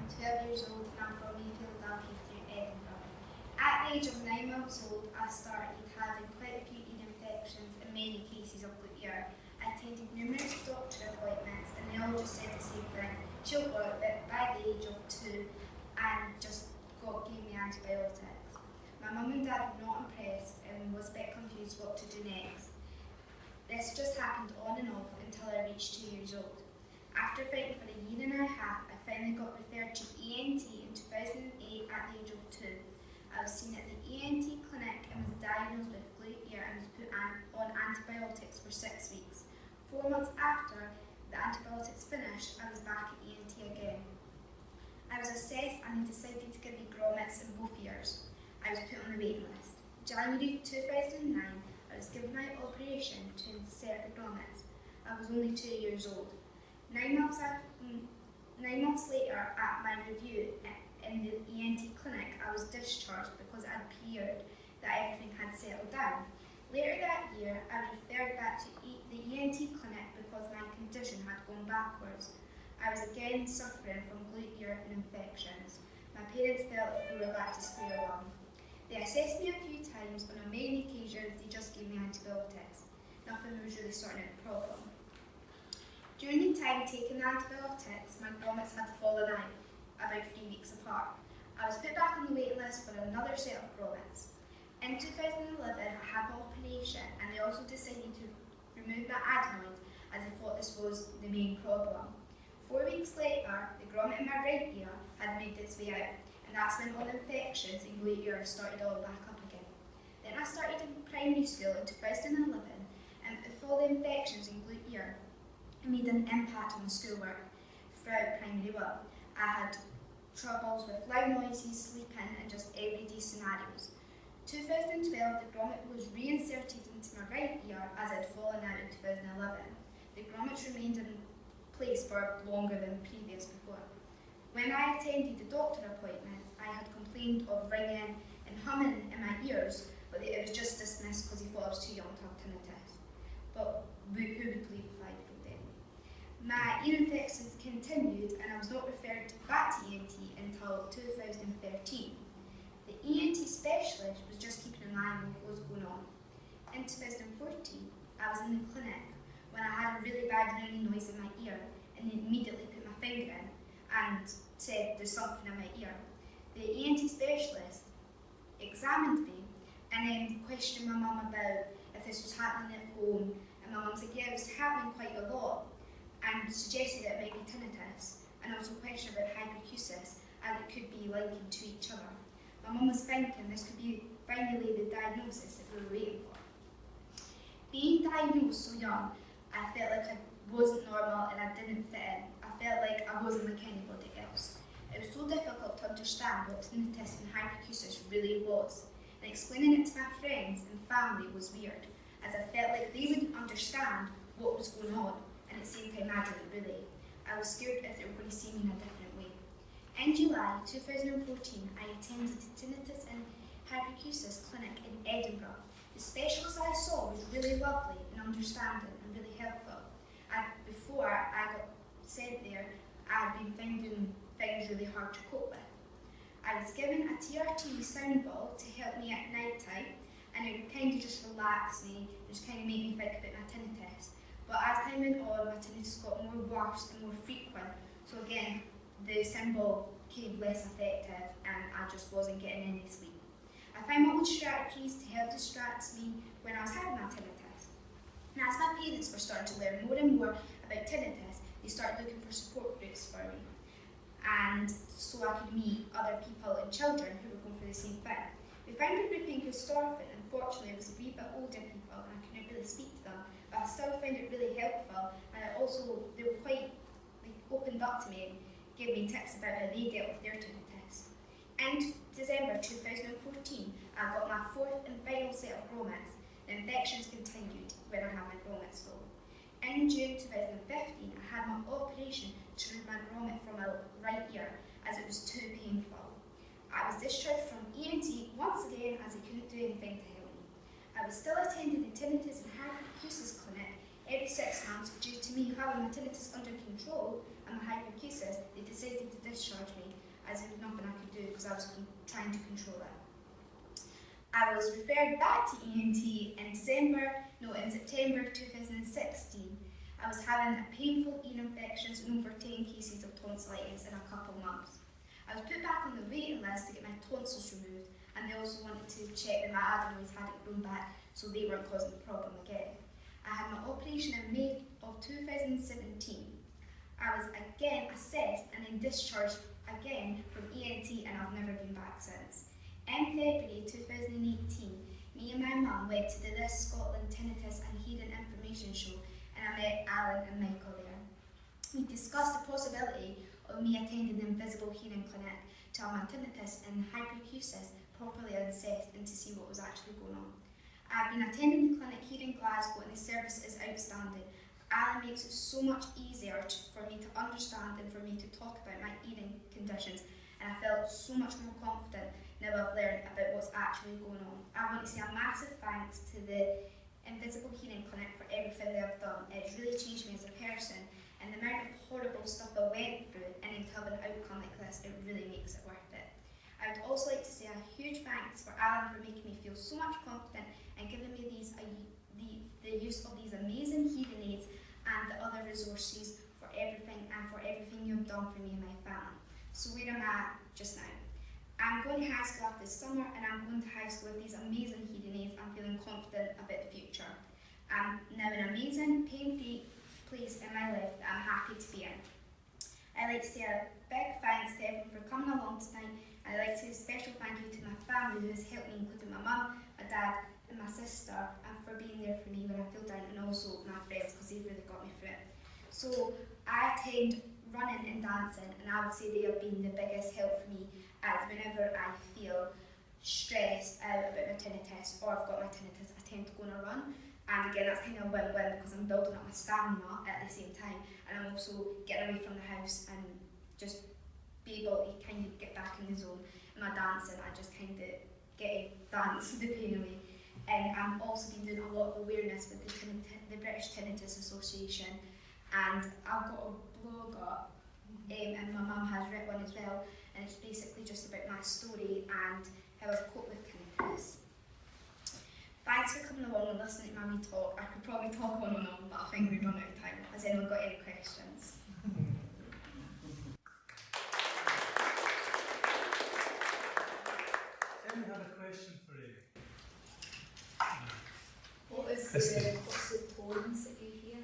I'm 12 years old and I'm from Philadelphia through Edinburgh. At the age of 9 months old, I started having quite a few ear infections and many cases of glute ear. I attended numerous doctor appointments and they all just said the same thing. She'll go out by the age of 2 and just gave me antibiotics. My mum and dad were not impressed and was a bit confused what to do next. This just happened on and off until I reached 2 years old. After fighting for a year and a half, I finally got referred to ENT in 2008 at the age of 2. I was seen at the ENT clinic and was diagnosed with glute ear and was put on antibiotics for 6 weeks. 4 months after the antibiotics finished, I was back at ENT again. I was assessed and they decided to give me grommets in both ears. I was put on the waiting list. January 2009, I was given my operation to insert the grommets. I was only 2 years old. 9 months later, at my review in the ENT clinic, I was discharged because it had appeared that everything had settled down. Later that year, I was referred back to the ENT clinic because my condition had gone backwards. I was again suffering from glute ear and infections. My parents felt we were back to square one. They assessed me a few times, and on many occasions they just gave me antibiotics. Nothing was really sorting out the problem. During the time taking the antibiotics, my grommets had fallen out, about 3 weeks apart. I was put back on the waiting list for another set of grommets. In 2011, I had my operation and they also decided to remove my adenoid as they thought this was the main problem. 4 weeks later, the grommet in my right ear had made its way out, and that's when all the infections in glute ear started all back up again. Then I started in primary school in 2011, and with all the infections in glute ear, it made an impact on the schoolwork throughout primary 1. I had troubles with loud noises, sleeping and just everyday scenarios. 2012, the grommet was reinserted into my right ear as it had fallen out in 2011. The grommets remained in place for longer than previous before. When I attended the doctor appointments, I had complained of ringing and humming in my ears, but it was just dismissed because he thought I was too young to have tinnitus. But who would believe if I did then? My ear infections continued and I was not referred back to ENT until 2013. The ENT specialist was just keeping an eye on what was going on. In 2014, I was in the clinic when I had a really bad ringing noise in my ear and they immediately put my finger in and said there's something in my ear. The ENT specialist examined me and then questioned my mum about if this was happening at home, and my mum said yeah, it was happening quite a lot and suggested that it might be tinnitus, and also questioned about hyperacusis and it could be likened to each other. My mum was thinking this could be finally the diagnosis that we were waiting for. Being diagnosed so young, I felt like I wasn't normal and I didn't fit in. I felt like I wasn't like anybody else. It was so difficult to understand what tinnitus and hyperacusis really was, and explaining it to my friends and family was weird, as I felt like they would understand what was going on, and at the same time I didn't really. I was scared if they were going to see me in a different way. In July 2014, I attended the Tinnitus and Hyperacusis clinic in Edinburgh. The specialist I saw was really lovely and understanding and really helpful. And before I got sent there, I had been finding things really hard to cope with. I was given a TRT sound ball to help me at night time, and it would kind of just relax me, just kind of make me think about my tinnitus. But as time went on, my tinnitus got more worse and more frequent, so again, the symbol became less effective and I just wasn't getting any sleep. I found my own strategies to help distract me when I was having my tinnitus. And as my parents were starting to learn more and more about tinnitus, they started looking for support groups for me, and so I could meet other people and children who were going through the same thing. We found a group in Glasgow, and unfortunately it was a wee bit older people and I couldn't really speak to them, but I still found it really helpful, and they were quite opened up to me and gave me tips about how they dealt with their tinnitus. In December 2014, I got my 4th and final set of grommets. The infections continued when I had my grommets though. In June 2015, I had my operation to remove my grommet from my right ear as it was too painful. I was discharged from ENT once again as they couldn't do anything to help me. I was still attending the Tinnitus and Hyperacusis clinic every 6 months due to me having my tinnitus under control, and my hyperacusis, they decided to discharge me as there was nothing I could do because I was trying to control it. I was referred back to ENT in September 2016. I was having a painful ear infections and over 10 cases of tonsillitis in a couple months. I was put back on the waiting list to get my tonsils removed, and they also wanted to check that my adenoids hadn't grown back so they weren't causing the problem again. I had my operation in May of 2017. I was again assessed and then discharged again from ENT, and I've never been back since. In February 2018, me and my mum went to the This Scotland Tinnitus and Hearing Information Show, and I met Alan and Michael there. We discussed the possibility of me attending the Invisible Hearing Clinic to have my tinnitus and hyperacusis properly assessed and to see what was actually going on. I've been attending the clinic here in Glasgow, and the service is outstanding. Alan makes it so much easier for me to understand and for me to talk about my hearing conditions, and I felt so much more confident now I've learned about what's actually going on. I want to say a massive thanks to the Invisible Hearing Clinic for everything they've done. It's really changed me as a person, and the amount of horrible stuff I went through, and then to have an outcome like this, it really makes it worth it. I would also like to say a huge thanks for Alan for making me feel so much confident and giving me the use of these amazing hearing aids and the other resources for everything you've done for me and my family. So where am I just now? I'm going to high school after this summer, and I'm going to high school with these amazing hearing aids. I'm feeling confident about the future. I'm now in an amazing, pain-free place in my life that I'm happy to be in. I'd like to say a big thanks to everyone for coming along tonight. I'd like to say a special thank you to my family who has helped me, including my mum, my dad and my sister, and for being there for me when I feel down, and also my friends because they've really got me through it. So I attend running and dancing, and I would say they have been the biggest help for me as whenever I feel stressed out about my tinnitus or I've got my tinnitus, I tend to go on a run. And again, that's kind of a win-win because I'm building up my stamina at the same time, and I'm also getting away from the house and just be able to kind of get back in the zone. And my dancing, I just kind of get to dance the pain away. And I've also been doing a lot of awareness with the British Tinnitus Association, and I've got a blog up, and my mum has written one as well, and it's basically just about my story and how I've coped with tinnitus. Thanks for coming along and listening to my wee talk. I could probably talk on and on, but I think we've run out of time. Has anyone got any questions? Anyone have a question for Amy? What's the tones that you hear?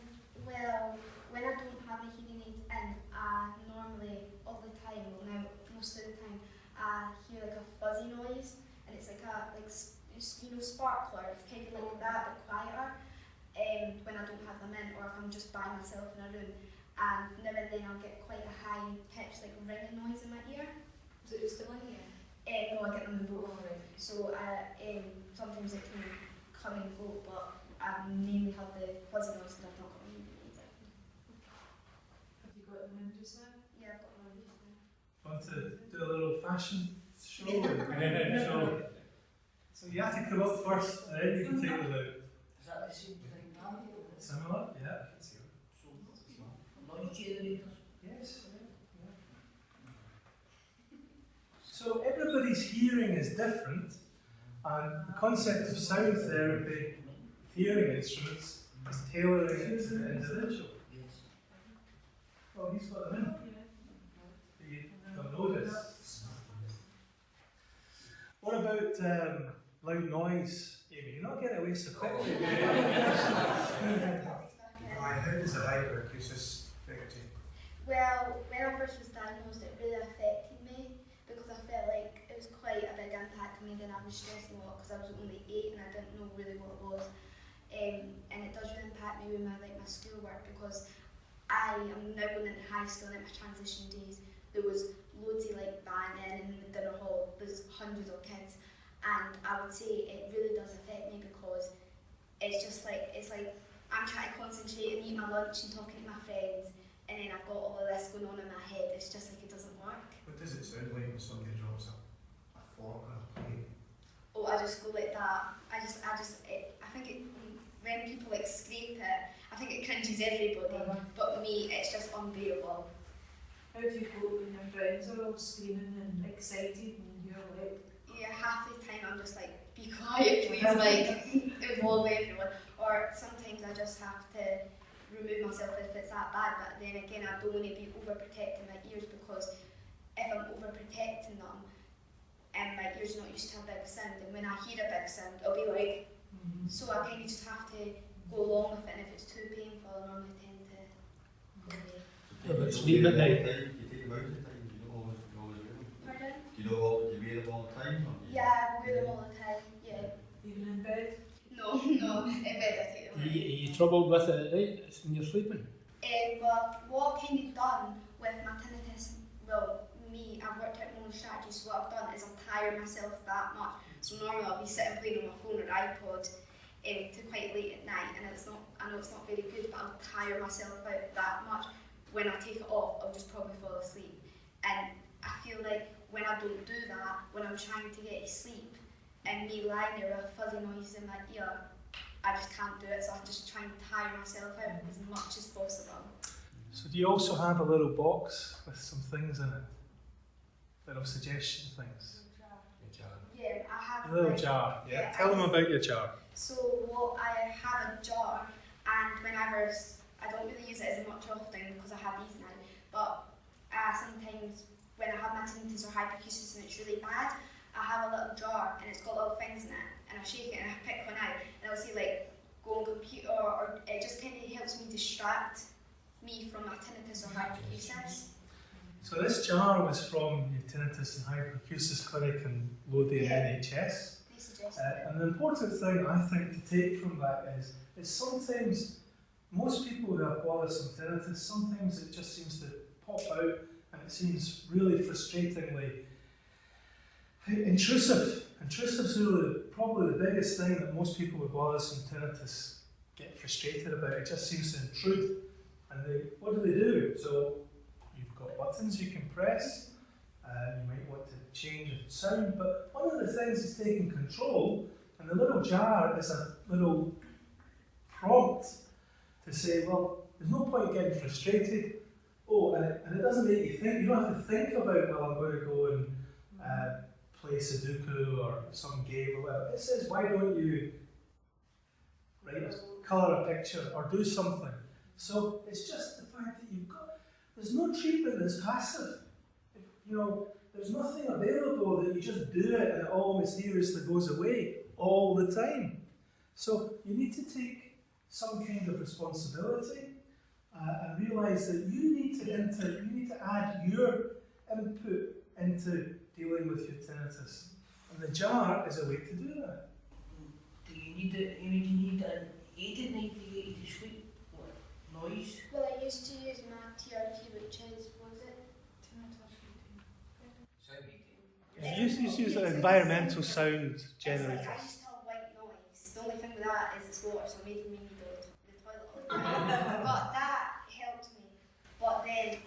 Well, when I don't have a hearing aid in, I normally, all the time, well now, most of the time, I hear like a fuzzy noise, and it's like sparkler, it's kind of like that, but quieter, when I don't have them in, or if I'm just by myself in a room, and now and then I'll get quite a high pitch, like ringing noise in my ear. Is it just the one ear? No, I get them in both. So sometimes it can come and go, but I mainly have the fuzzy noise because I've not got my hearing aids in. Have you got them in just now? Yeah, I've got one just now. Want to do a little fashion show? So you have to come up first, and then you can take them out. Is that the same thing now? Similar? Yeah. Noise generators? Yes. Yeah. So everybody's hearing is different, and the concept of sound therapy, hearing instruments, is tailoring it to the individual. Yes. Oh, he's got them in. You don't notice. What about loud noise, Amy? You're not getting away so quickly. How does the hyperacusis affect you? Well, when I first was diagnosed, it really affected me because I felt like it was quite a big impact on me. Then I was stressing a lot because I was only 8 and I didn't know really what it was. And it does really impact me with my schoolwork because I am now going into high school and at my transition days. There was loads of banging in the dinner hall. There's hundreds of kids, and I would say it really does affect me because it's just it's like I'm trying to concentrate and eat my lunch and talking to my friends, and then I've got all of this going on in my head. It's just like it doesn't work. What does it sound like when somebody drops a fork on a plate? Oh, I just go like that. I think when people scrape it, I think it cringes everybody, but me, it's just unbearable. How do you cope when your friends are all screaming and excited and you're like, Yeah, half the time I'm just like, be quiet please, like, involve everyone. Or sometimes I just have to remove myself if it's that bad, but then again I don't want to be overprotecting my ears, because if I'm overprotecting them and my ears are not used to a big sound, and when I hear a big sound I'll be like, so I kind of just have to go along with it, and if it's too painful I normally tend to go away. Yeah, but sleep at night. You take them out of the time, you don't always wear them. Pardon? Do you wear them all the time? Or do you- Yeah, I wear them all the time, yeah. even in bed? No, in bed I take them Are out. you troubled with it at night when you're sleeping? Well, what I've kind of done with my tinnitus, well, I've worked out my own strategies, so what I've done is I've tired myself that much. So normally I'll be sitting playing on my phone or iPod to quite late at night, and I know it's not very good, but I'll tire myself out that much. When I take it off, I'll just probably fall asleep. And I feel like when I don't do that, when I'm trying to get to sleep, and me lying there with fuzzy noises in my ear, I just can't do it, so I just try and tire myself out as much as possible. So do you also have a little box with some things in it? Little suggestion things? Yeah, I have A little like, jar, yeah? yeah, Tell them about your jar. So what I have a jar, and whenever I don't really use it as much often because I have these now, but sometimes when I have my tinnitus or hyperacusis and it's really bad, I have a little jar and it's got little things in it, and I shake it and I pick one out, and I'll say like go on computer, or it just kind of helps me distract me from my tinnitus or hyperacusis. So this jar was from your Tinnitus and Hyperacusis clinic in Lothian NHS. They suggested it. And the important thing I think to take from that is sometimes most people who have bothersome tinnitus, sometimes it just seems to pop out and it seems really frustratingly intrusive. Intrusive is really probably the biggest thing that most people with bothersome tinnitus get frustrated about. It just seems to intrude. And what do? So you've got buttons you can press. You might want to change the sound, but one of the things is taking control, and the little jar is a little prompt to say, well, there's no point getting frustrated. Oh, and it doesn't make you think. You don't have to think about, well, I'm going to go and play Sudoku or some game or whatever. It says, why don't you colour a picture or do something? So it's just the fact that there's no treatment that's passive. You know, there's nothing available that you just do it and it all mysteriously goes away all the time. So you need to take some kind of responsibility and realise that you need to add your input into dealing with your tinnitus. And the jar is a way to do that. Do you need it? Amy, do you need an aid at night to get you to sleep? What, noise? Well, I used to use my TRT, which is, what is it? Yeah, you use an environmental sound generator. I used to have white noise. The only thing with that is it's water, so making me need the toilet all the time. But that helped me. But then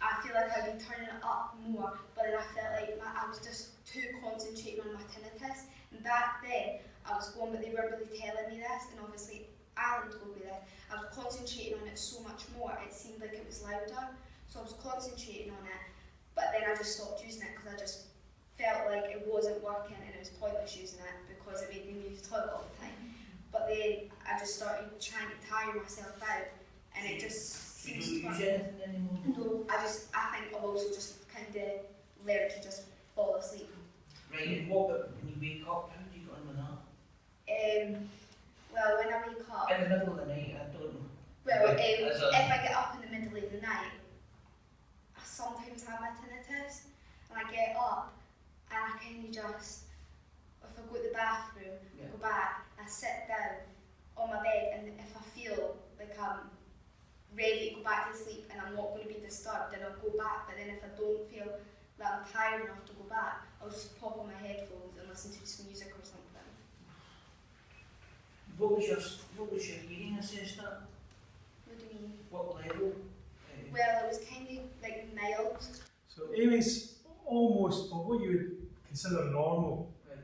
I feel like I've been turning it up more, but then I felt like I was just too concentrating on my tinnitus. And back then I was going, but they weren't really telling me this, and obviously Alan told me this. I was concentrating on it so much more, it seemed like it was louder. So I was concentrating on it, but then I just stopped using it because I just felt like it wasn't working and it was pointless using it because it made me use the toilet all the time. But then I just started trying to tire myself out, and it just seems to You don't work. use anything anymore? No, I think I've also just kind of learned to just fall asleep. Right, and what about when you wake up? How do you get on with that? Well, when I wake up, In the middle of the night, I don't know. well, As a- if I get up in the middle of the night, I sometimes have my tinnitus, and I get up, and I kind of just, if I go to the bathroom, Yeah. go back, I sit down on my bed, and if I feel like I'm ready to go back to sleep and I'm not going to be disturbed, then I'll go back. But then if I don't feel that I'm tired enough to go back, I'll just pop on my headphones and listen to some music or something. What was your hearing assessed at? What do you mean? What level? Well, it was kind of like mild. So Amy's almost what you would consider normal. Right.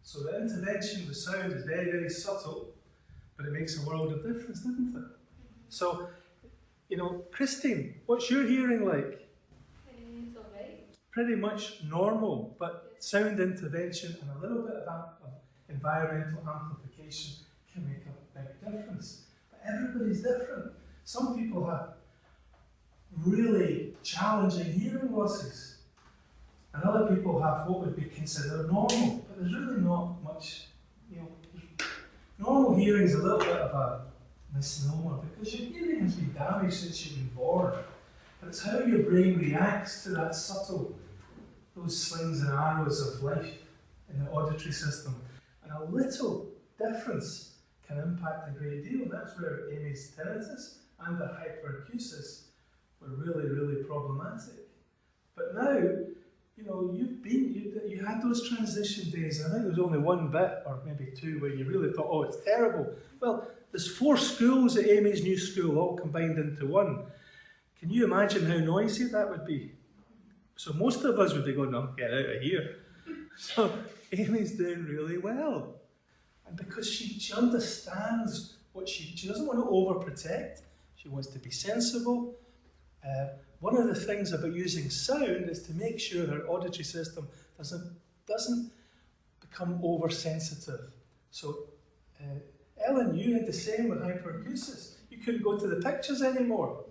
So the intervention with sound is very, very subtle, but it makes a world of difference, doesn't it? So, you know, Christine, what's your hearing like? pretty much normal, but sound intervention and a little bit of environmental amplification can make a big difference. But everybody's different. Some people have really challenging hearing losses, and other people have what would be considered normal. But there's really not much, normal hearing is a little bit of a misnomer because your hearing has been damaged since you've been born. But it's how your brain reacts to that those slings and arrows of life in the auditory system. And a little difference can impact a great deal. And that's where Amy's tinnitus and the hyperacusis were really, really problematic. But now, you had those transition days, and I think there was only one bit, or maybe two, where you really thought, oh, it's terrible. Well, there's 4 schools at Amy's new school, all combined into one. Can you imagine how noisy that would be? So most of us would be going, no, get out of here. So Amy's doing really well. And because she understands what she doesn't want to overprotect, she wants to be sensible. One of the things about using sound is to make sure her auditory system doesn't become oversensitive. So Ellen, you had the same with hyperacusis. You couldn't go to the pictures anymore.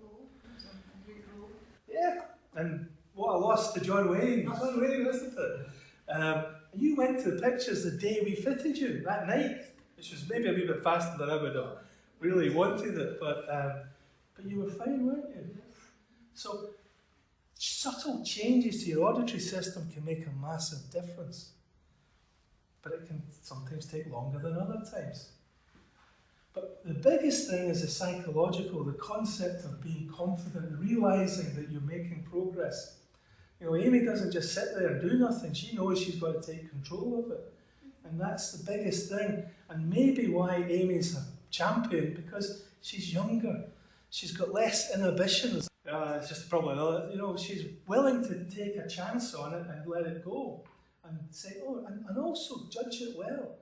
Yeah, and what a loss to John Wayne. John Wayne, isn't it? You went to the pictures the day we fitted you, that night, which was maybe a wee bit faster than I would have really wanted it, but you were fine, weren't you? So, subtle changes to your auditory system can make a massive difference, but it can sometimes take longer than other times. But the biggest thing is the psychological, the concept of being confident, realising that you're making progress. Amy doesn't just sit there and do nothing. She knows she's got to take control of it. And that's the biggest thing. And maybe why Amy's a champion, because she's younger. She's got less inhibitions. It's just probably another, she's willing to take a chance on it and let it go. And say, and also judge it well.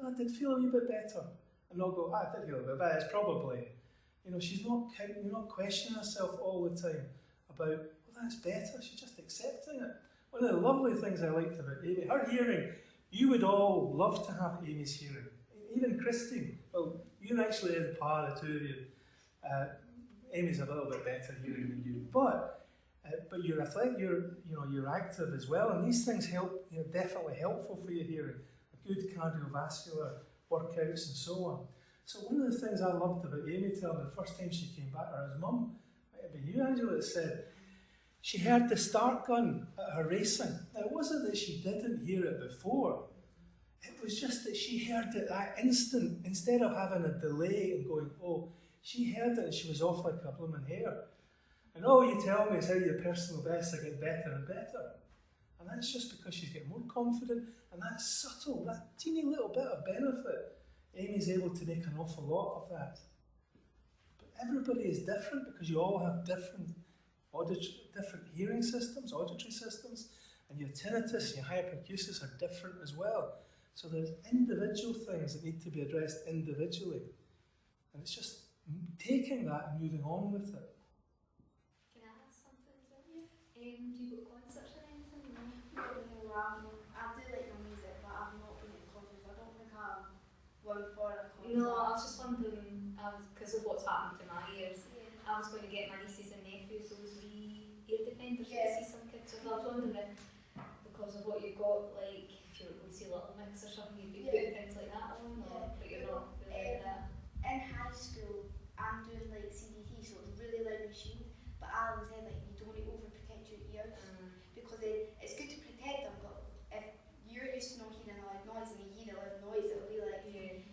I did feel a wee bit better. And not go, I did feel a bit better. It's probably, she's not questioning herself all the time about, that's better. She's just accepting it. One of the lovely things I liked about Amy, her hearing, you would all love to have Amy's hearing. Even Christine. Well, you're actually in par, the two of you. Amy's a little bit better hearing than you, but you're athletic, you're active as well, and these things help. Definitely helpful for your hearing. Good cardiovascular workouts and so on. So one of the things I loved about Amy telling me the first time she came back, or his mum, might have been you, Angela, that said she heard the start gun at her racing. Now, it wasn't that she didn't hear it before. It was just that she heard it that instant, instead of having a delay and going, oh, she heard it and she was off like a blooming hare. And all you tell me is how your personal bests are getting better and better. And that's just because she's getting more confident, and that's subtle, that teeny little bit of benefit. Amy's able to make an awful lot of that. But everybody is different because you all have different hearing systems, auditory systems, and your tinnitus and your hyperacusis are different as well. So there's individual things that need to be addressed individually. And it's just taking that and moving on with it. Can I ask something as well? Do you go to concerts or anything? No? I do like my music, but I've not been at concerts. I don't think I'm one for a concert. No, I was just wondering, because of what's happened to my ears, I was going to get my nieces and nephews those wee ear defenders to see some kids. So I was wondering if, because of what you got, like, if you were going to see Little Mix or something, you'd be putting things like that on, or, but you're not really like that. In high school, I'm doing like CDT, so it's a really loud machine, but Alan said like you don't want to overprotect your ears, because it's good to protect them, but if you're used to not hearing a loud noise and you hear a loud noise, it'll be like,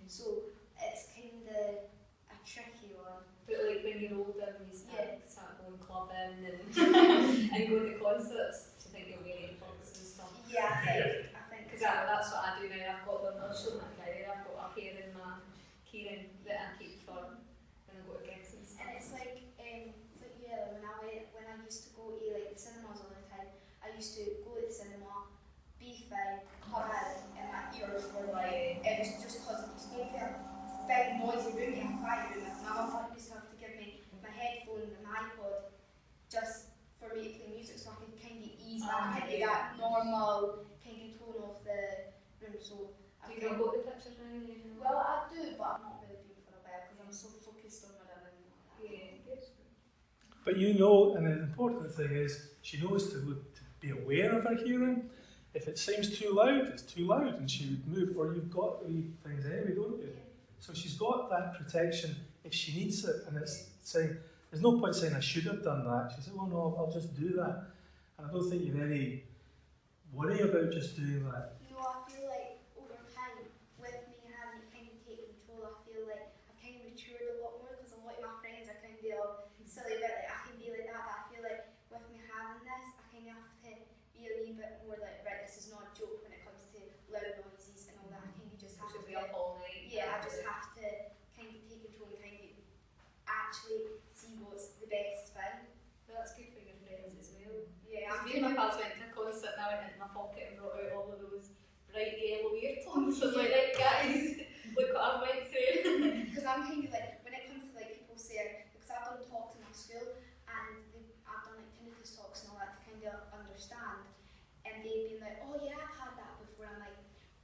so it's kind of a tricky one. But like when you're older and you start going clubbing and, and going to concerts, do you think you'll wear earplugs and stuff? Yeah, I think. Because that's what I do now. I've got them, I'll show my career, I've got a pair in my keyring that I keep for when I go to gigs and stuff. And it's like, when I used to go to like the cinemas all the time, I used to go to the cinema, be fine, come out, and my ears were like, it was just because it was no fair, big noisy room and quiet room. My mum used to have to give me my headphones and my iPod just for me to play music so I could kind of ease that kind of that normal kind of tone of the room. So Do you not go to the pictures now? well, I do, but I'm not really doing it for a while because I'm so focused on my running. Yeah, good. But you know, and the important thing is, she knows to be aware of her hearing. If it seems too loud, it's too loud, and she would move. Or you've got wee things anyway, don't you? So she's got that protection if she needs it, and it's saying, there's no point saying I should have done that. She said, well, no, I'll just do that. And I don't think you've any worry about just doing that. No, I feel like over time, with me having to kind of take control, I feel like I've kind of matured a lot more because a lot of my friends are kind of all silly about like I can be like that, but I feel like with me having this, I kind of have to be a wee bit more like, right, this is not a joke when it comes to loud noises and all that. I kind of just have Should to be up all night. yeah, I just have to kind of take control and kind of actually see what's the best thing. Well, that's good for your friends as well. Yeah, Because me and my pals went to a concert and I went into my pocket and brought out all of those bright yellow earphones. So I was like, right guys, look what I've went through. because I'm kind of like, when it comes to like people saying, because I've done talks in my school and I've done like tinnitus talks and all that to kind of understand, and they've been like, oh yeah, I've had that before. I'm like,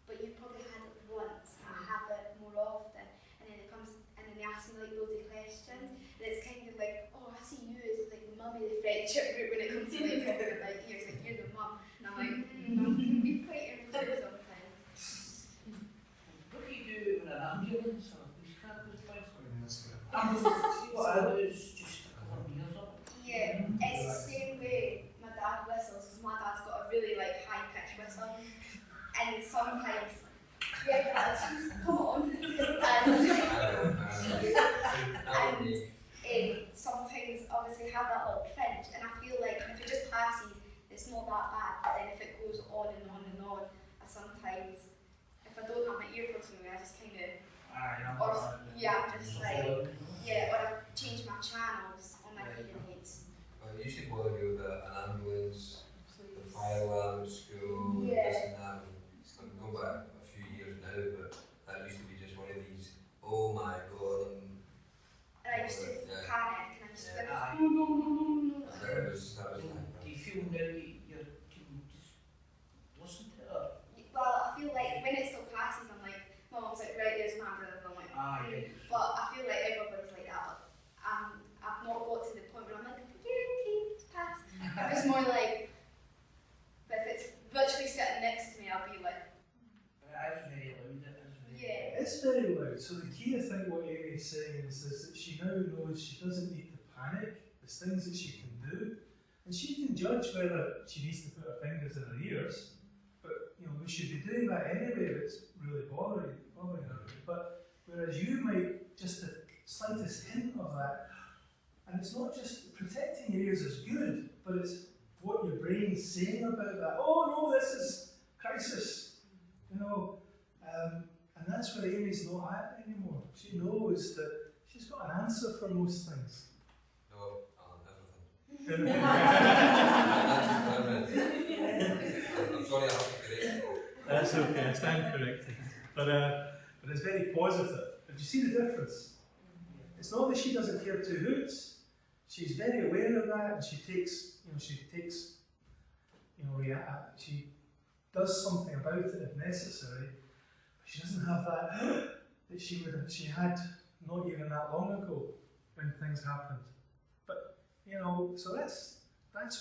but you've probably had it once. I have it more often, and then it comes, and then they ask me like loads of questions, and it's kind of like, oh, I see you as like the mummy of the friendship group when it comes to like talking about you. It's like you're the mum, and I'm like, I can be quite irritated sometimes. What do you do when an ambulance or a police car goes by? Sorry, that's good. See what I do is just cover my ears up. Yeah, it's the same way my dad whistles, because my dad's got a really like high pitched whistle, and sometimes, yeah, Dad, come on, and sometimes obviously have that little cringe, and I feel like if it just passes, it's not that bad, but then if it goes on and on and on, I sometimes, if I don't have my earphones with me, I just kind of, or yeah, I'm just like, yeah, or I change my channels on my hearing aids. It used to bother me with an ambulance, the fire alarm at school, Yeah. this and that. I'm going back a few years now, but that used to be just one of these, oh my god, And I used to Yeah. panic, and I used to be like, Aye. no. that was Do like you feel now you can just listen to it? Or? Well, I feel like when it still passes, I'm like, my mum's like, right, there's an ambulance, and I'm like, Yeah. But I feel like everybody's like that. I've not got to the point where I'm like, yeah, okay, it's passed. I'm just more like, but if it's literally sitting next to me, I'll be like, It is very loud. It is very yeah. It's very loud. So the key, I think, what Amy's saying is that she now knows she doesn't need to panic. There's things that she can do, and she can judge whether she needs to put her fingers in her ears. But you know, we should be doing that anyway if it's really bothering her. But whereas you might just the slightest hint of that, and it's not just protecting your ears is good, but it's what your brain's saying about that. Oh no, this is crisis, you know. And that's where Amy's not at anymore. She knows that she's got an answer for most things. no, everything. I'm sorry I have to correct you. That's okay, I stand corrected. But it's very positive. But you see the difference? It's not that she doesn't care two hoots. She's very aware of that, and she does something about it if necessary. But she doesn't have that that she had not even that long ago when things happened. But you know, so that's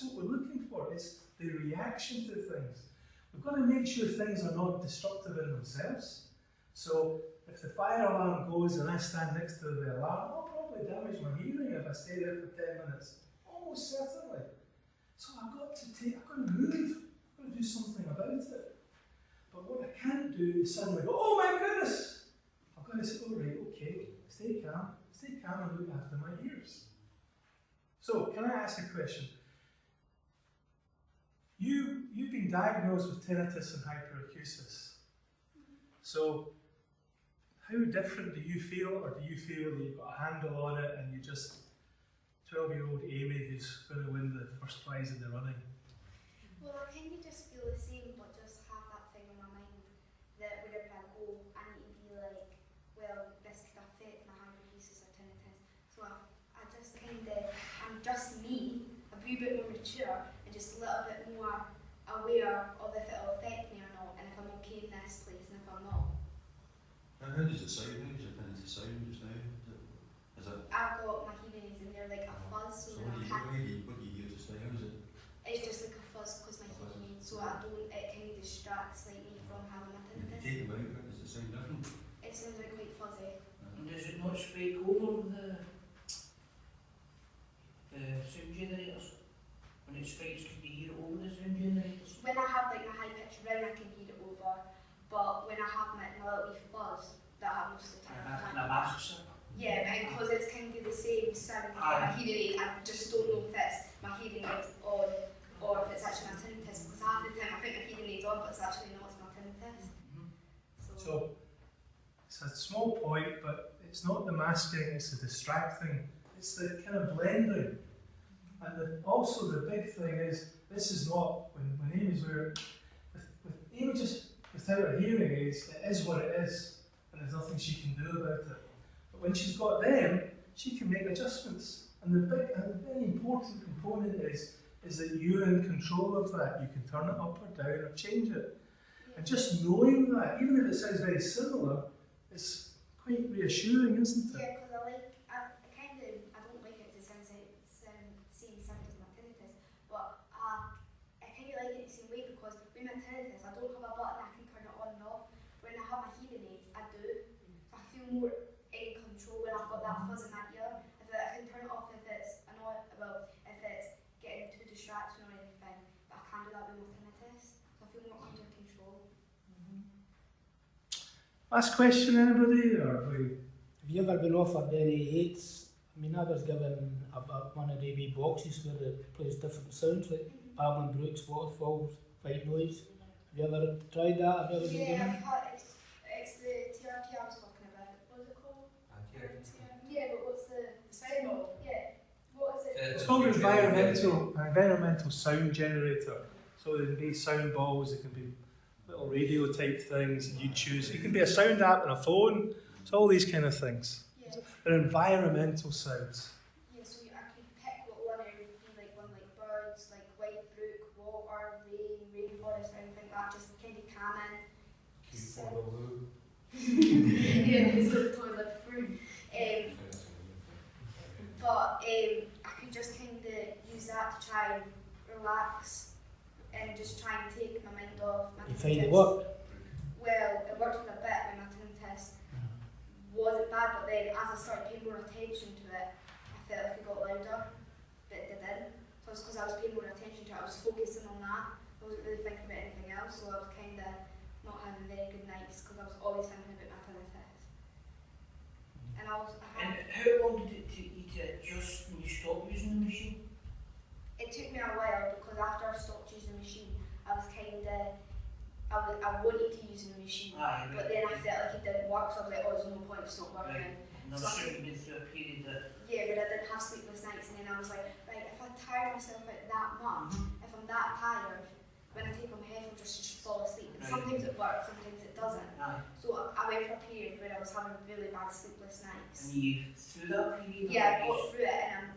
what we're looking for. It's the reaction to things. We've got to make sure things are not destructive in themselves. So if the fire alarm goes and I stand next to the alarm, I'll probably damage my hearing if I stay there for 10 minutes. Almost certainly. So I've got to move. I've got to do something about it. But what I can't do is suddenly go, oh my goodness! I've got to say, all right, okay, stay calm and look after my ears. So, can I ask a question? You've been diagnosed with tinnitus and hyperacusis. So, how different do you feel, or do you feel that you've got a handle on it and you're just 12-year-old Amy who's going to win the first prize in the running? Well, I kind of just feel the same, but just have that thing in my mind that wherever I go, I need to be like, well, this could affect my hyperacusis or tinnitus. So I just kind of, I'm just me, a wee bit more mature, and just a little bit more this place, and if I'm not, How does it sound? How does your tinnitus sound just now? Is it? I've got my hearing aids and they're like a fuzz, so So then I can't. what do you hear just now? Is it? It's just like a fuzz because my hearing aids, so I don't. It kind of distracts like me from having my If you tinnitus. take them out, does it sound different? It sounds like quite fuzzy. And does it not spike over the sound generators? When it spikes, can you hear it over the sound generators? When I have like my high pitched ring, I can hear it over, but when I have my little wee fuzz, that happens most of the time. I And can't. a mask. Yeah, because it's kind of the same sound as my hearing aid. I just don't know if it's my hearing aid's on or if it's actually my tinnitus. Because half the time I think my hearing aid's on, but it's actually not. It's my tinnitus. So it's a small point, but it's not the masking, it's the distracting, it's the kind of blending. And also the big thing is, this is not, when Amy's wearing, with Amy just without her hearing aids, it is what it is, and there's nothing she can do about it. But when she's got them, she can make adjustments. And the big and the very important component is that you're in control of that. You can turn it up or down or change it. And just knowing that, even if it sounds very similar, it's quite reassuring, isn't it? Yeah, because I don't like it to sound same sound as my tinnitus, but I kind of like it the same way because with my tinnitus, I don't have a button I can turn it on and off. When I have my hearing aids, I do. So I feel more in control when I've got that fuzz in my ear. I can turn it off if it's if it's getting too distracting or anything, but I can't do that with my tinnitus. So I feel more under control. Last question, anybody? Or we? Have you ever been offered any aids? I mean, I was given one of the wee boxes where it plays different sounds like babbling brooks, waterfalls, white noise. Have you ever tried that? Have you ever been Yeah, given? I've had it's the TRT I was talking about. What is it called? Yeah, but what's the symbol? Yeah. What is it? It's called environmental sound generator. So there can be sound balls, there can be little radio type things, and you choose. It can be a sound app on a phone. It's all these kind of things. Yeah. They're environmental sounds. Yeah, so I could pick what one it would be like birds, like white brook, water, rain, rainforest, anything like that, just kind of calming. Yeah, it's got the toilet through. But I could just kind of use that to try and relax and just try and take my mind off my You find tinnitus. it worked? Well, it worked for a bit when my tinnitus wasn't bad, but then as I started paying more attention to it, I felt like it got louder, but it didn't. So it's because I was paying more attention to it, I was focusing on that. I wasn't really thinking about anything else, so I was kind of not having very good nights because I was always thinking about my tinnitus. And I was. And how long did it take you to adjust when you stopped using the machine? It took me a while because after I stopped using the machine, I was kind of. I wanted to use the machine, but then I felt like it didn't work, so I was like, oh, there's no point, it's not working. Right. And I'm sure you've been through a period that. Yeah, but I didn't have sleepless nights, and then I was like, right, if I tire myself out that much, if I'm that tired, when I take on my headphones, just fall asleep. And sometimes it works, sometimes it doesn't. So I went for a period where I was having really bad sleepless nights. And you through that period? Yeah, I got through it, and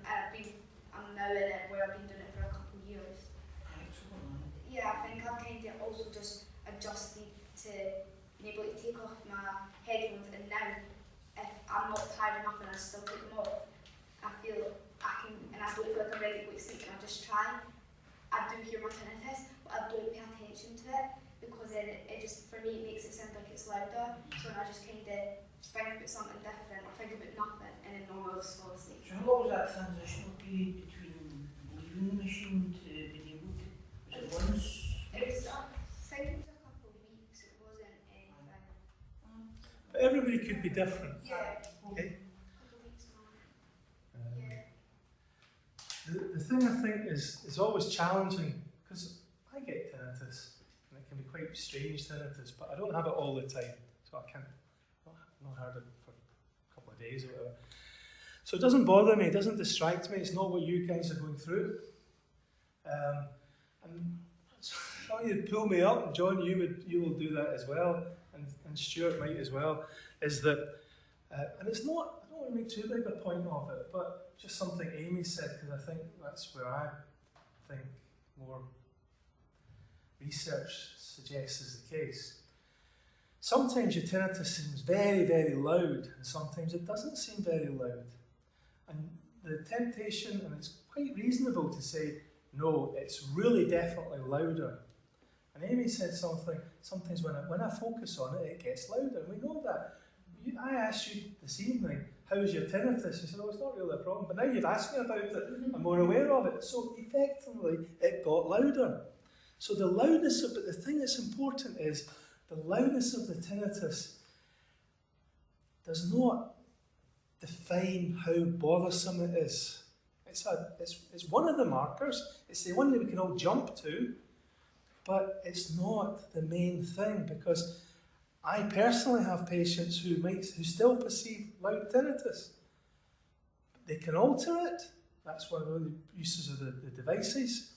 I'm now in it where I've been doing it for a couple of years. Excellent. Yeah, I think I've kind of also just adjusted to being able to take off my headphones, and now if I'm not tired enough and I still take them off, I feel I can, and I don't feel like I'm ready to go to sleep, and I just try. I do hear my tinnitus, but I don't pay attention to it because then it just, for me, it makes it sound like it's louder. So I just kind of think about something different, or think about nothing, and then normally I'll just fall asleep. So how long was that transitional period between leaving the machine to being able to? Was it once? It was, I think it was a couple of weeks, it wasn't anything. But everybody could be different. Yeah. Okay. Couple of weeks now. Yeah. The thing I think is always challenging, because I get tinnitus, and it can be quite strange tinnitus, but I don't have it all the time, so I can't. I've not heard it for a couple of days or whatever. So it doesn't bother me, it doesn't distract me, it's not what you guys are going through. And so you pull me up, and John, you will do that as well, and Stuart might as well, is that, and it's not, I don't want to make too big a point of it, but just something Amy said, because I think that's where I think more research suggests is the case. Sometimes your tinnitus seems very, very loud, and sometimes it doesn't seem very loud. And the temptation, and it's quite reasonable to say, no, it's really definitely louder. And Amy said something, sometimes when I focus on it, it gets louder, and we know that. I asked you this evening, how's your tinnitus? You said, oh, it's not really a problem, but now you've asked me about it, I'm more aware of it. So effectively, it got louder. So the loudness of, but the thing that's important is, the loudness of the tinnitus does not define how bothersome it is. It's one of the markers, it's the one that we can all jump to, but it's not the main thing, because I personally have patients who still perceive loud tinnitus. They can alter it, that's one of the uses of the devices,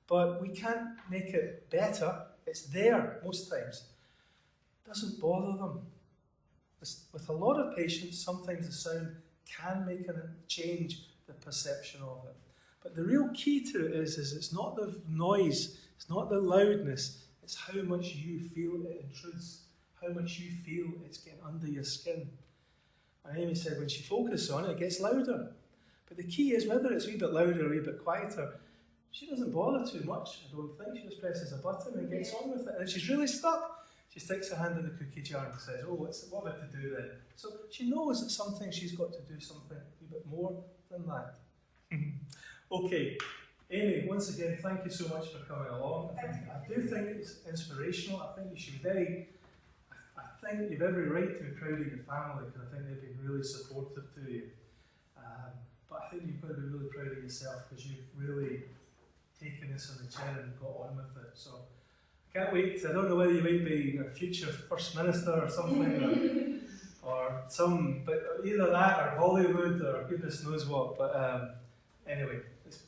but we can't make it better. It's there most times. It doesn't bother them. With a lot of patients, sometimes the sound can make a change the perception of it. But the real key to it is it's not the noise, it's not the loudness, it's how much you feel it intrudes, how much you feel it's getting under your skin. And Amy said when she focuses on it, it gets louder. But the key is whether it's a wee bit louder or a wee bit quieter, she doesn't bother too much, I don't think. She just presses a button and gets on with it. And if she's really stuck, she sticks her hand in the cookie jar and says, oh, what am I to do then? So she knows that sometimes she's got to do something a wee bit more than that. Okay, Amy, once again, thank you so much for coming along. I do think it's inspirational. I think you should I think you've every right to be proud of your family, because I think they've been really supportive to you. But I think you've got to be really proud of yourself, because you've really taken this on the chin and got on with it. So I can't wait. I don't know whether you might be a future First Minister or something, or but either that or Hollywood or goodness knows what. But anyway, it's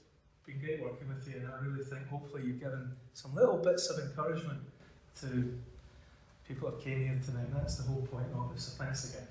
been great working with you, and I really think hopefully you've given some little bits of encouragement to people that came here tonight. And that's the whole point of it. So thanks again.